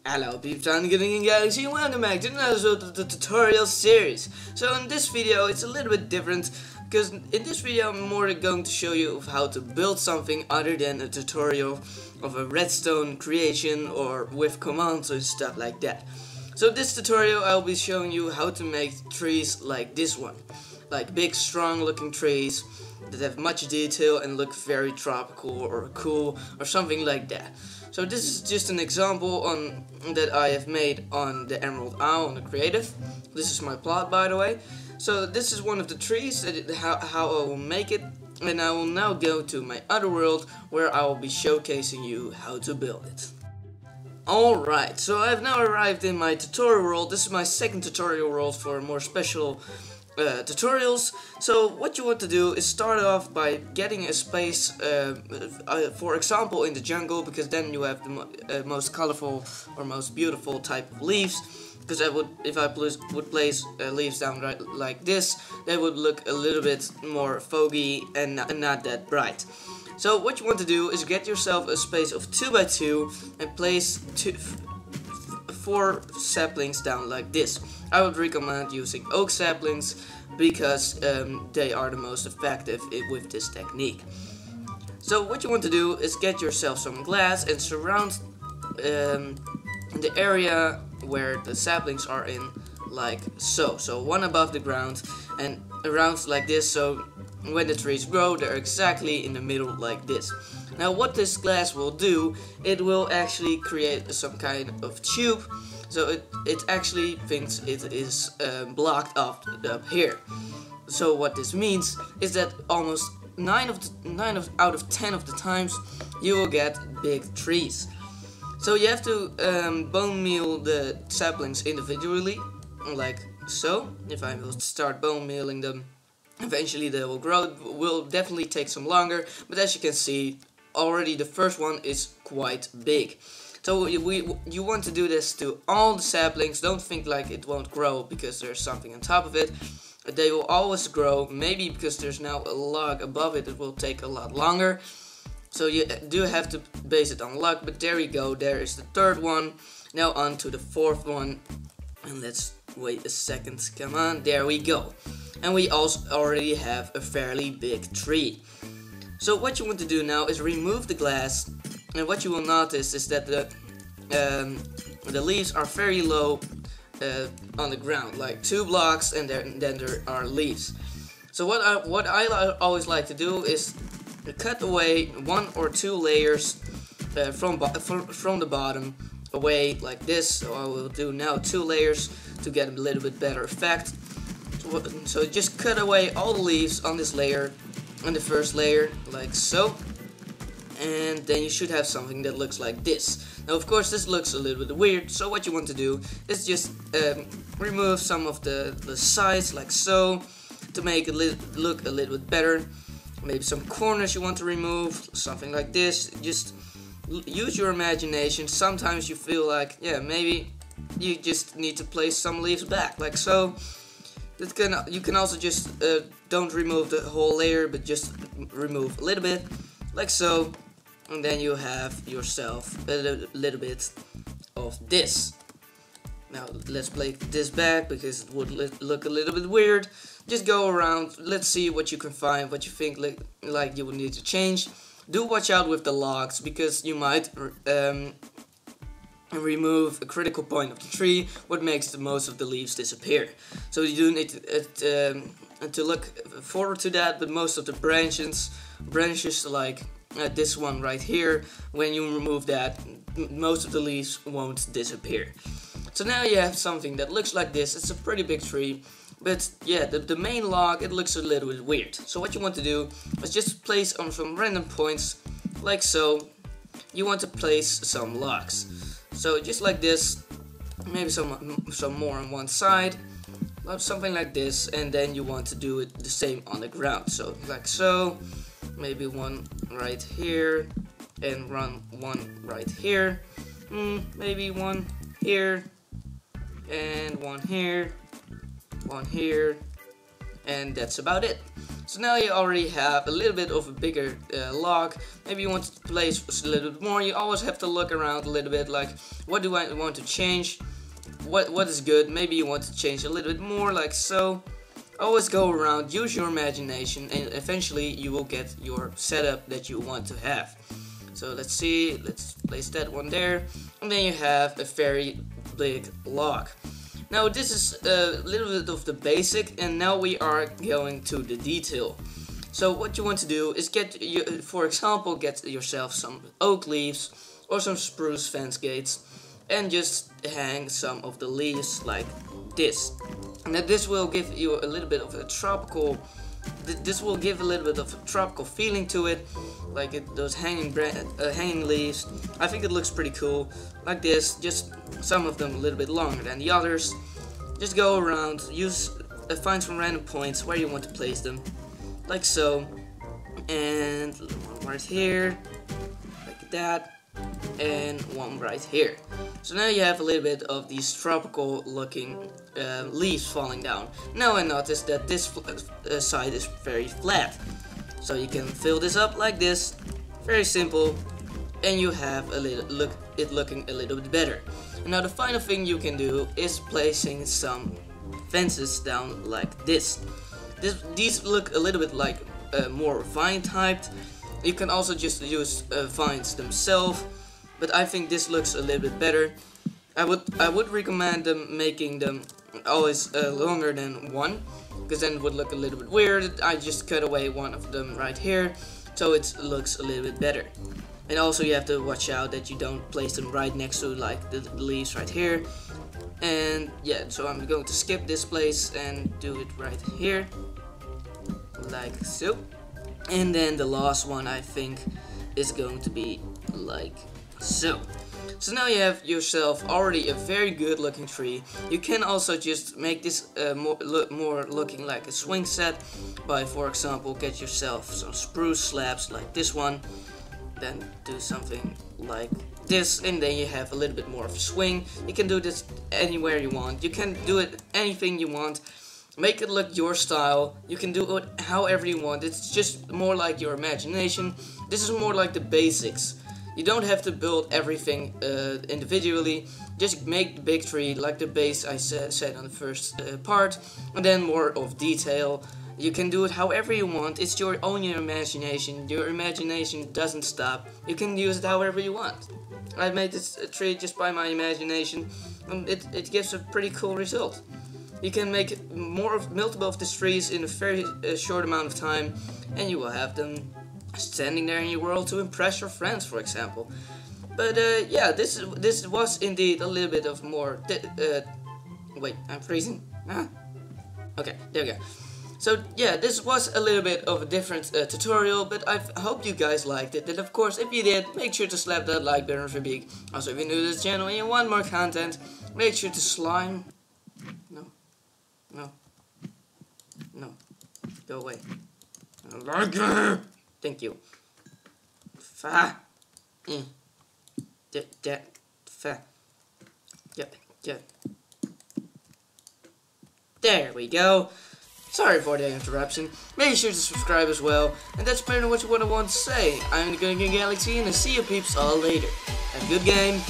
Hello Peeps, I'm TheGunakinGalaxy and welcome back to another episode of the tutorial series. So in this video it's a little bit different, because in this video I'm more going to show you how to build something other than a tutorial of a redstone creation or with commands and stuff like that. So this tutorial I'll be showing you how to make trees like this one. Like big strong looking trees that have much detail and look very tropical or cool or something like that. So this is just an example that I have made on the Emerald Owl on the creative. This is my plot, by the way. So this is one of the trees, how I will make it, and I will now go to my other world where I will be showcasing you how to build it. Alright, so I've now arrived in my tutorial world. This is my second tutorial world for more special tutorials. So what you want to do is start off by getting a space, for example in the jungle, because then you have the most colorful or most beautiful type of leaves. Because if I would place leaves down right like this, they would look a little bit more foggy and not that bright. So what you want to do is get yourself a space of 2 by 2 and place 4 saplings down like this. I would recommend using oak saplings because they are the most effective with this technique. So what you want to do is get yourself some glass and surround the area where the saplings are in like so. So one above the ground and around like this, so when the trees grow they're exactly in the middle like this. Now what this glass will do, it will actually create some kind of tube. So it actually thinks it is blocked up here. So what this means is that almost 9 out of 10 of the times you will get big trees. So you have to bone meal the saplings individually, like so. If I will start bone mealing them, eventually they will grow. It will definitely take some longer, but as you can see, already the first one is quite big. So you want to do this to all the saplings. Don't think like it won't grow because there's something on top of it. They will always grow. Maybe because there's now a log above it, it will take a lot longer. So you do have to base it on luck, but there you go. There is the third one. Now on to the fourth one. And let's wait a second. Come on, there we go. And we also already have a fairly big tree. So what you want to do now is remove the glass. And what you will notice is that the leaves are very low on the ground, like 2 blocks, and then there are leaves. So what I always like to do is cut away 1 or 2 layers from the bottom away like this. So I will do now 2 layers to get a little bit better effect. So just cut away all the leaves on this layer, on the first layer, like so. And then you should have something that looks like this. Now of course this looks a little bit weird, so what you want to do is just remove some of the sides like so, to make it look a little bit better. Maybe some corners you want to remove, something like this. Just use your imagination. Sometimes you feel like, yeah, maybe you just need to place some leaves back, like so. You can also just don't remove the whole layer, but just remove a little bit, like so. And then you have yourself a little bit of this. Now let's place this back because it would look a little bit weird. Just go around, let's see what you can find, what you think like you would need to change. Do watch out with the logs, because you might remove a critical point of the tree, what makes most of the leaves disappear. So you do need to look forward to that, but most of the branches like this one right here, when you remove that, most of the leaves won't disappear. So now you have something that looks like this. It's a pretty big tree, but yeah, the main log, it looks a little bit weird. So what you want to do is just place on some random points, like so. You want to place some logs. So just like this, maybe some more on one side, something like this, and then you want to do it the same on the ground. So like so. Maybe one right here, and run one right here. Maybe one here, and one here, and that's about it. So now you already have a little bit of a bigger log. Maybe you want to place a little bit more. You always have to look around a little bit, like what do I want to change? What is good? Maybe you want to change a little bit more, like so. Always go around, use your imagination, and eventually you will get your setup that you want to have. So let's see, let's place that one there, and then you have a very big log. Now this is a little bit of the basic, and now we are going to the detail. So what you want to do is for example, get yourself some oak leaves or some spruce fence gates, and just hang some of the leaves like this. And this will give you a little bit of a tropical. This will give a little bit of a tropical feeling to it, like those hanging leaves. I think it looks pretty cool, like this. Just some of them a little bit longer than the others. Just go around, find some random points where you want to place them, like so. And one right here, like that, and one right here. So now you have a little bit of these tropical looking leaves falling down. Now I noticed that this side is very flat. So you can fill this up like this, very simple, and you have it looking a little bit better. And now the final thing you can do is placing some fences down like this. These look a little bit like more vine typed. You can also just use vines themselves, but I think this looks a little bit better. I would recommend making them always longer than one, because then it would look a little bit weird. I just cut away one of them right here, so it looks a little bit better. And also you have to watch out that you don't place them right next to like the leaves right here. And yeah, so I'm going to skip this place and do it right here, like so. And then the last one I think is going to be like so. So now you have yourself already a very good looking tree. You can also just make this more looking like a swing set by, for example, get yourself some spruce slabs like this one. Then do something like this, and then you have a little bit more of a swing. You can do this anywhere you want. You can do it anything you want. Make it look your style. You can do it however you want. It's just more like your imagination. This is more like the basics. You don't have to build everything individually. Just make the big tree like the base I said on the first part, and then more of detail. You can do it however you want. It's your own imagination. Your imagination doesn't stop. You can use it however you want. I made this tree just by my imagination, and it gives a pretty cool result. You can make multiple of these trees in a very short amount of time, and you will have them standing there in your world to impress your friends, for example. But yeah, this was indeed a little bit of more. Wait, I'm freezing. Huh? Okay, there we go. So yeah, this was a little bit of a different tutorial, but I hope you guys liked it. And of course, if you did, make sure to slap that like button for big. Also, if you're new to this channel and you want more content, make sure to slime. No, go away. I like it. Thank you. Fa. Fa. Yep. There we go. Sorry for the interruption. Make sure to subscribe as well. And that's pretty much what I want to say. I'm TheGunakinGalaxy, and I'll see you peeps all later. Have a good game.